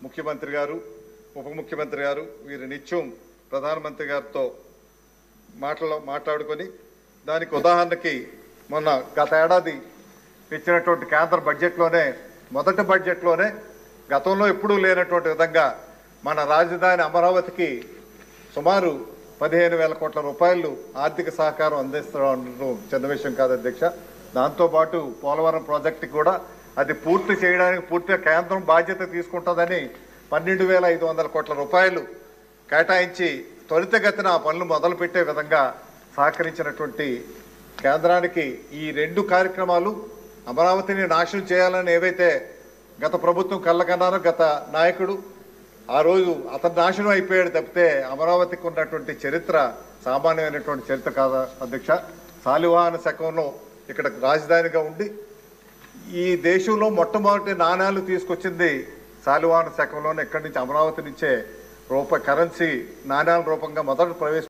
ముఖ్యమంత్రి గారు, ఉప ముఖ్యమంత్రి గారు వీరు నిత్యం ప్రధానమంత్రి గారితో మాట్లాడుకొని దానికి ఉదాహరణకి మొన్న గత ఏడాది ఇచ్చినటువంటి కేంద్ర బడ్జెట్లోనే మొదటి బడ్జెట్లోనే గతంలో ఎప్పుడూ లేనటువంటి విధంగా మన రాజధాని అమరావతికి సుమారు 15,000 కోట్ల రూపాయలు ఆర్థిక సహకారం అందిస్తడం చిన్న విషయం కాదు అధ్యక్ష. దాంతోపాటు పోలవరం ప్రాజెక్టు కూడా అది పూర్తి చేయడానికి పూర్తిగా కేంద్రం బాధ్యత తీసుకుంటుందని 12,500 కోట్ల రూపాయలు కేటాయించి త్వరితగతిన ఆ పనులు మొదలుపెట్టే విధంగా సహకరించినటువంటి కేంద్రానికి ఈ రెండు కార్యక్రమాలు అమరావతిని నాశనం చేయాలని ఏవైతే గత ప్రభుత్వం కళ్ళకన్నారో గత నాయకుడు ఆ రోజు అతను నాశనం అయిపోయాడు తప్పితే అమరావతికి ఉన్నటువంటి చరిత్ర సామాన్యమైనటువంటి చరిత్ర కాదా అధ్యక్ష. శాలివాహన శకంలో ఇక్కడ రాజధానిగా ఉండి ఈ దేశంలో మొట్టమొదటి నాణ్యాలు తీసుకొచ్చింది శాలివాహన శకంలోనే. ఇక్కడి నుంచి అమరావతి నుంచే కరెన్సీ నాణ్యాల రూపంగా మొదటి